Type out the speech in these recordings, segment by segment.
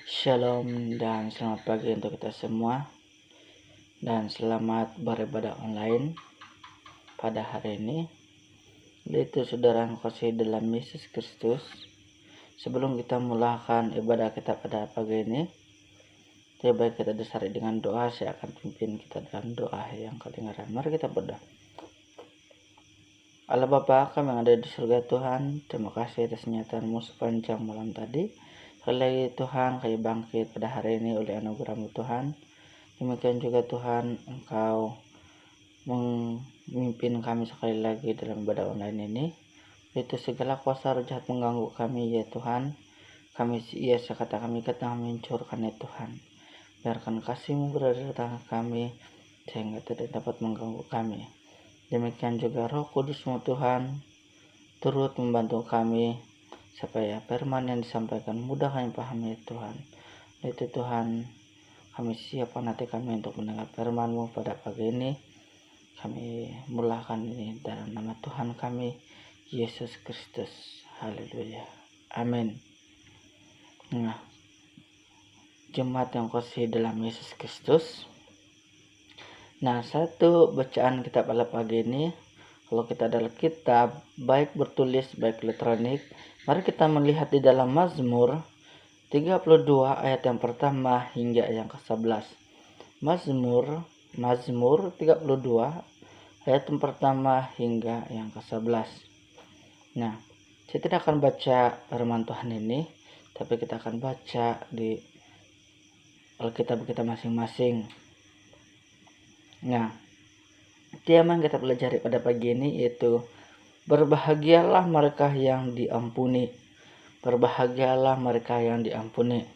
Shalom dan selamat pagi untuk kita semua, dan selamat beribadah online pada hari ini. Yaitu saudara yang kasih dalam Yesus Kristus, sebelum kita mulakan ibadah kita pada pagi ini, lebih baik kita dasari dengan doa. Saya akan pimpin kita dalam doa yang kedengaran. Mari kita berdoa. Allah Bapa kami yang ada di surga Tuhan, terima kasih atas nyataanmu sepanjang malam tadi. Sekali lagi Tuhan, kami bangkit pada hari ini oleh anugerah-Mu Tuhan. Demikian juga Tuhan, Engkau memimpin kami sekali lagi dalam ibadah online ini. Yaitu segala kuasa roh jahat mengganggu kami ya Tuhan. Kata kami mencurkan ya Tuhan. Biarkan kasih-Mu berada di tengah kami, sehingga tidak dapat mengganggu kami. Demikian juga Roh Kudus-Mu Tuhan, turut membantu kami, supaya firman yang disampaikan mudah kami pahami ya Tuhan. Itu Tuhan, kami siapkan hati kami untuk mendengar firman-Mu pada pagi ini. Kami mulakan ini dalam nama Tuhan kami, Yesus Kristus. Haleluya. Amin. Nah, jemaat yang kasih dalam Yesus Kristus. Nah, satu bacaan kita pada pagi ini, kalau kita adalah kitab, baik bertulis, baik elektronik, mari kita melihat di dalam Mazmur 32 ayat yang pertama hingga yang ke-11. Mazmur 32 ayat yang pertama hingga yang ke-11. Nah, saya tidak akan baca firman Tuhan ini, tapi kita akan baca di Alkitab kita masing-masing. Nah, tema yang kita pelajari pada pagi ini yaitu berbahagialah mereka yang diampuni. Berbahagialah mereka yang diampuni.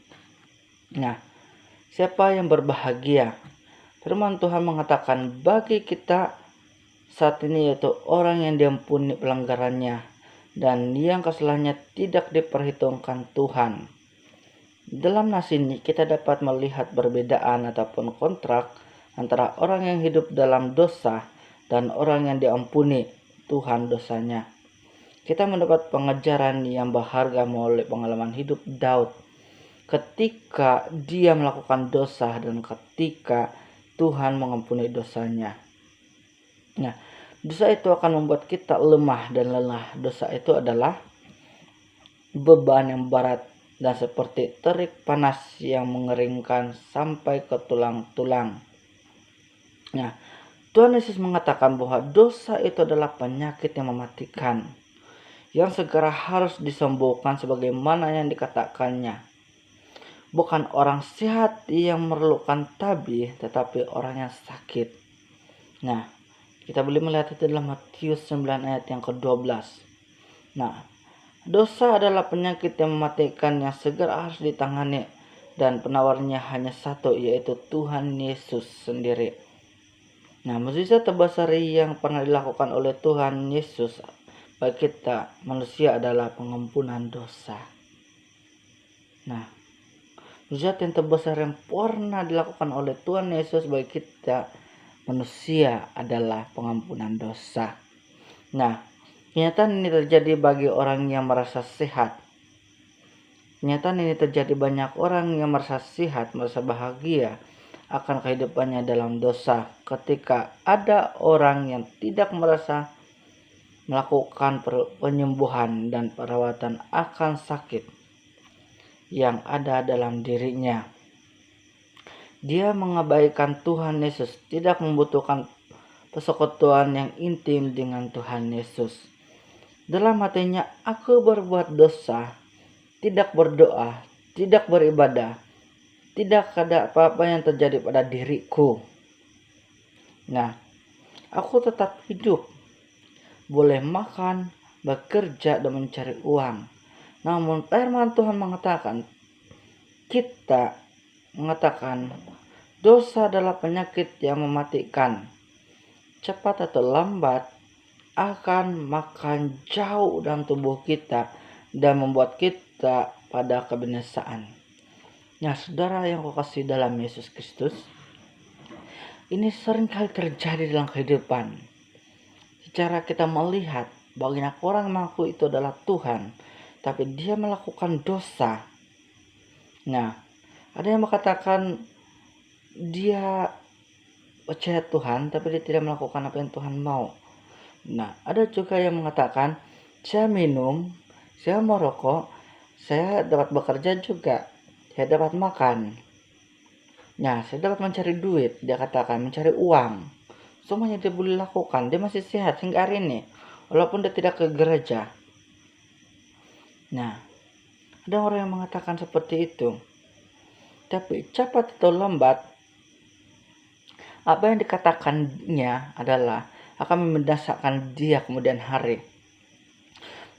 Nah, siapa yang berbahagia? Firman Tuhan mengatakan bagi kita saat ini yaitu orang yang diampuni pelanggarannya dan yang kesalahannya tidak diperhitungkan Tuhan. Dalam nas ini kita dapat melihat perbedaan ataupun kontrak antara orang yang hidup dalam dosa dan orang yang diampuni Tuhan dosanya. Kita mendapat pengajaran yang berharga melalui pengalaman hidup Daud ketika dia melakukan dosa dan ketika Tuhan mengampuni dosanya. Nah, dosa itu akan membuat kita lemah dan lelah. Dosa itu adalah beban yang berat dan seperti terik panas yang mengeringkan sampai ke tulang-tulang. Nah, Tuhan Yesus mengatakan bahwa dosa itu adalah penyakit yang mematikan, yang segera harus disembuhkan sebagaimana yang dikatakannya. Bukan orang sehat yang memerlukan tabib, tetapi orang yang sakit. Nah, kita boleh melihat itu dalam Matius 9 ayat yang ke-12. Nah, dosa adalah penyakit yang mematikan yang segera harus ditangani, dan penawarnya hanya satu, yaitu Tuhan Yesus sendiri. Nah, mukjizat terbesar yang pernah dilakukan oleh Tuhan Yesus bagi kita manusia adalah pengampunan dosa. Nah, mukjizat yang terbesar yang pernah dilakukan oleh Tuhan Yesus bagi kita manusia adalah pengampunan dosa. Nah, kenyataan ini terjadi bagi orang yang merasa sehat. Kenyataan ini terjadi banyak orang yang merasa sehat, merasa bahagia akan kehidupannya dalam dosa, ketika ada orang yang tidak merasa melakukan penyembuhan dan perawatan akan sakit yang ada dalam dirinya. Dia mengabaikan Tuhan Yesus, tidak membutuhkan persekutuan yang intim dengan Tuhan Yesus. Dalam hatinya, aku berbuat dosa, tidak berdoa, tidak beribadah, tidak ada apa-apa yang terjadi pada diriku. Nah, aku tetap hidup, boleh makan, bekerja, dan mencari uang. Namun firman Tuhan mengatakan, dosa adalah penyakit yang mematikan. Cepat atau lambat akan makan jauh dalam tubuh kita dan membuat kita pada kebinasaan. Nah, saudara yang kukasihi dalam Yesus Kristus, ini seringkali terjadi dalam kehidupan. Secara kita melihat banyak orang mengaku itu adalah Tuhan, tapi dia melakukan dosa. Nah, Ada yang mengatakan dia percaya Tuhan tapi dia tidak melakukan apa yang Tuhan mau. Nah, ada juga yang mengatakan saya minum, saya merokok, saya dapat bekerja juga, saya dapat makan. Nah, saya dapat mencari duit, dia katakan mencari uang. Semuanya dia boleh lakukan, dia masih sehat hingga hari ini, walaupun dia tidak ke gereja. Nah, ada orang yang mengatakan seperti itu. Tapi cepat atau lambat, apa yang dikatakannya adalah akan membinasakan dia kemudian hari.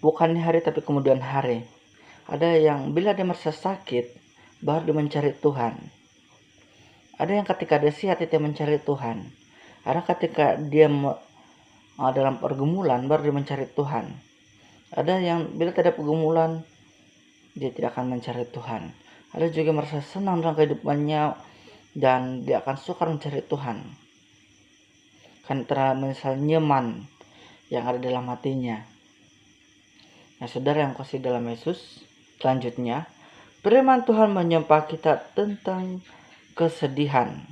Bukan hari tapi kemudian hari. Ada yang bila dia merasa sakit, baru dia mencari Tuhan. Ada yang ketika dia sehat dia mencari Tuhan. Ada ketika dia dalam pergumulan baru dia mencari Tuhan. Ada yang bila tidak ada pergumulan dia tidak akan mencari Tuhan. Ada juga yang merasa senang dalam kehidupannya dan dia akan sukar mencari Tuhan. Karena misal nyaman yang ada dalam hatinya. Nah, saudara yang kasih dalam Yesus, selanjutnya firman Tuhan menyapa kita tentang kesediaan.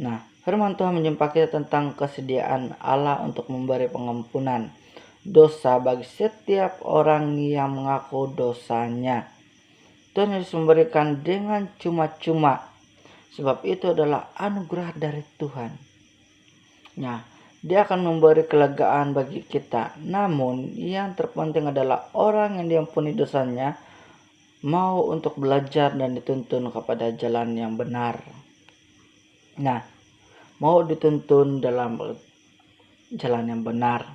Nah, firman Tuhan menyapa kita tentang kesediaan Allah untuk memberi pengampunan dosa bagi setiap orang yang mengaku dosanya. Tuhan Yesus memberikan dengan cuma-cuma, sebab itu adalah anugerah dari Tuhan. Nah, dia akan memberi kelegaan bagi kita. Namun, yang terpenting adalah orang yang diampuni dosanya mau untuk belajar dan dituntun kepada jalan yang benar. Nah, mau dituntun dalam jalan yang benar.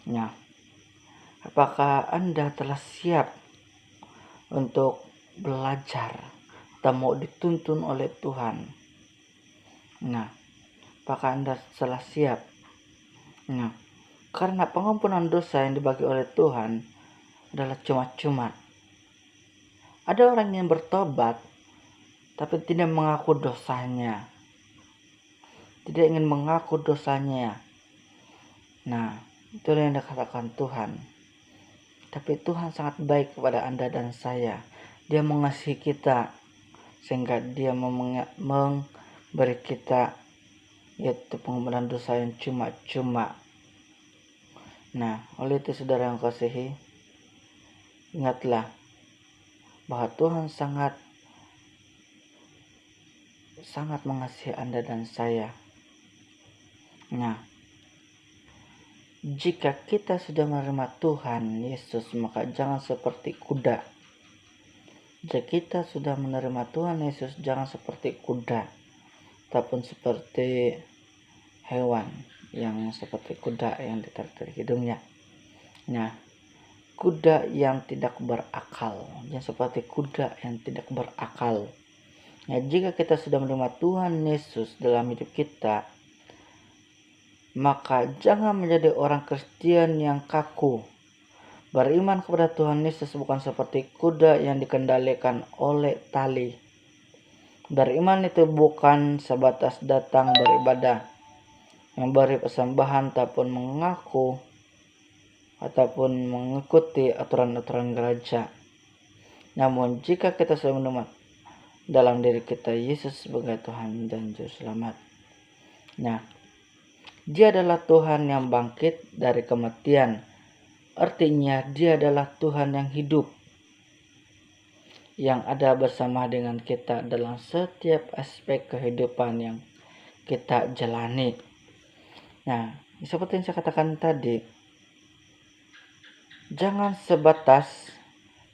Nah, apakah Anda telah siap untuk belajar atau mau dituntun oleh Tuhan? Nah, apakah Anda telah siap? Nah, karena pengampunan dosa yang dibagi oleh Tuhan adalah cuma-cuma. Ada orang yang bertobat tapi tidak mengaku dosanya. Tidak ingin mengaku dosanya. Nah, itu yang dikatakan Tuhan. Tapi Tuhan sangat baik kepada Anda dan saya. Dia mengasihi kita sehingga dia memberi kita yaitu pengampunan dosa yang cuma-cuma. Nah, oleh itu saudara yang kasihi, ingatlah bahwa Tuhan sangat mengasihi Anda dan saya. Nah, jika kita sudah menerima Tuhan Yesus, maka jangan seperti kuda. Jika kita sudah menerima Tuhan Yesus, jangan seperti kuda, ataupun seperti hewan yang seperti kuda yang ditarik dari hidungnya. Nah, kuda yang tidak berakal, yang seperti kuda yang tidak berakal. Nah, jika kita sudah menerima Tuhan Yesus dalam hidup kita, maka jangan menjadi orang Kristen yang kaku. Beriman kepada Tuhan Yesus bukan seperti kuda yang dikendalikan oleh tali. Beriman itu bukan sebatas datang beribadah, memberi persembahan ataupun mengaku ataupun mengikuti aturan-aturan gereja. Namun jika kita sudah menerima dalam diri kita Yesus sebagai Tuhan dan Juru Selamat, nah, Dia adalah Tuhan yang bangkit dari kematian. Artinya Dia adalah Tuhan yang hidup, yang ada bersama dengan kita dalam setiap aspek kehidupan yang kita jalani. Nah, seperti yang saya katakan tadi, jangan sebatas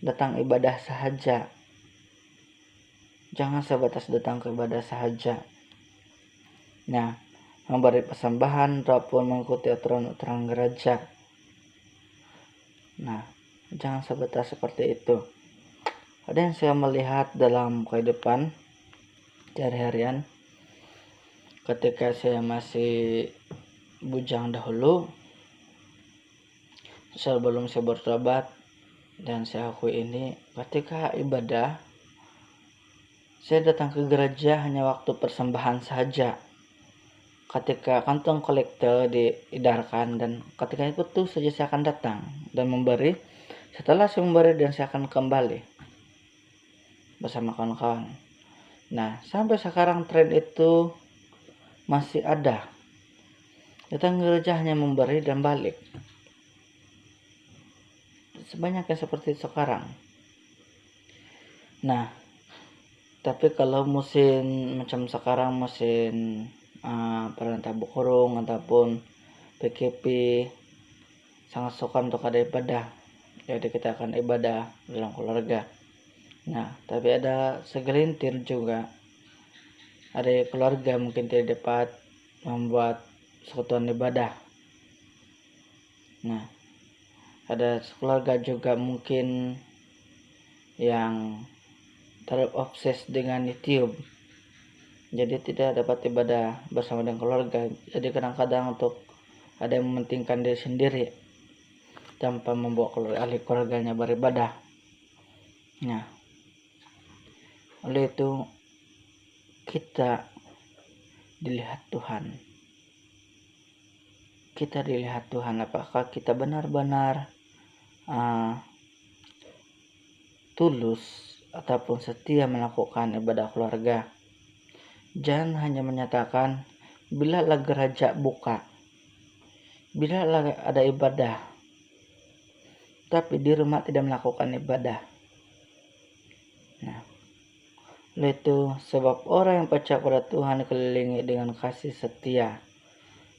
datang ibadah saja. Jangan sebatas datang ke ibadah saja. Nah, memberi persembahan ataupun mengikuti aturan-aturan gereja. Nah, jangan sebatas seperti itu. Ada yang saya melihat dalam kehidupan sehari-harian ketika saya masih bujang dahulu, sebelum saya bertobat, dan saya akui ini, ketika ibadah saya datang ke gereja hanya waktu persembahan saja. Ketika kantong kolektor diedarkan dan ketika itu saja saya akan datang dan memberi. Setelah saya memberi dan saya akan kembali. bersama kawan-kawan. Nah, sampai sekarang tren itu masih ada. Datang gereja hanya memberi dan balik. Sebanyak yang seperti sekarang. Nah, tapi kalau musim macam sekarang, musim perintah kurung ataupun PKP, sangat suka untuk ada ibadah. Jadi kita akan ibadah dalam keluarga. Nah, tapi ada segelintir juga ada keluarga mungkin tidak dapat membuat sekutuan ibadah. Nah, ada keluarga juga mungkin yang terobses dengan YouTube, jadi tidak dapat ibadah bersama dengan keluarga. Jadi kadang-kadang untuk ada yang mementingkan diri sendiri tanpa membawa ahli keluarganya beribadah. Nah, oleh itu kita dilihat Tuhan. Kita dilihat Tuhan, apakah kita benar-benar tulus ataupun setia melakukan ibadah keluarga. Jangan hanya menyatakan bila gereja buka, bila ada ibadah, tapi di rumah tidak melakukan ibadah. Nah, itu sebab orang yang percaya kepada Tuhan dikelilingi dengan kasih setia.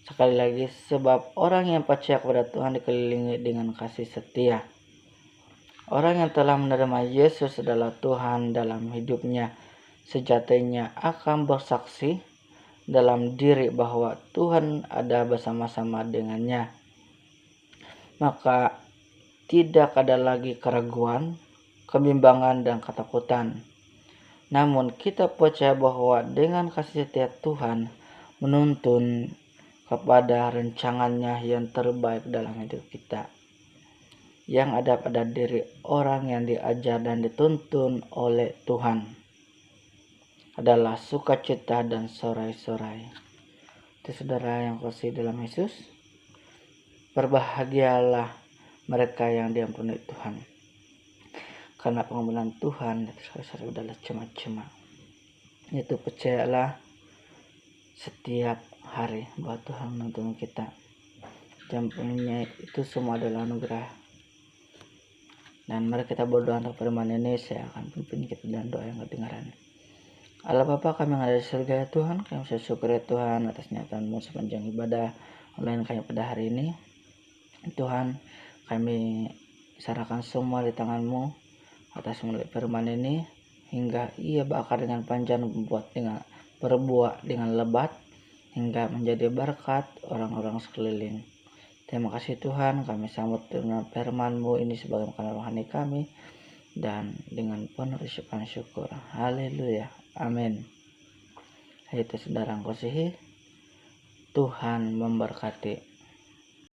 Sekali lagi, sebab orang yang percaya kepada Tuhan dikelilingi dengan kasih setia. Orang yang telah menerima Yesus adalah Tuhan dalam hidupnya, sejatinya akan bersaksi dalam diri bahwa Tuhan ada bersama-sama dengannya. Maka tidak ada lagi keraguan, kebimbangan, dan ketakutan. Namun kita percaya bahwa dengan kasih setia Tuhan menuntun kepada rencangannya yang terbaik dalam hidup kita, yang ada pada diri orang yang diajar dan dituntun oleh Tuhan adalah sukacita dan sorai-sorai. Itu saudara yang kasih dalam Yesus, berbahagialah mereka yang diampuni Tuhan, karena pengampunan Tuhan adalah cuma-cuma. Itu percayalah setiap hari bahwa Tuhan menuntun kita. Diampuninya itu semua adalah anugerah. Dan mari kita berdoa untuk firman ini. Saya akan pimpin kita dalam doa yang kedengaran. Allah Bapa kami yang ada di surga ya Tuhan, kami bersyukur ya Tuhan atas nyataanmu sepanjang ibadah online kami pada hari ini. Tuhan, kami serahkan semua di tangan-Mu atas melalui firman ini, hingga ia berakar dengan panjang, berbuah dengan lebat, hingga menjadi berkat orang-orang sekeliling. Terima kasih Tuhan, kami sambut dengan firman-Mu ini sebagai makanan rohani kami, dan dengan penuh ucapan syukur. Haleluya, amin. Itu saudara yang kasihi, Tuhan memberkati.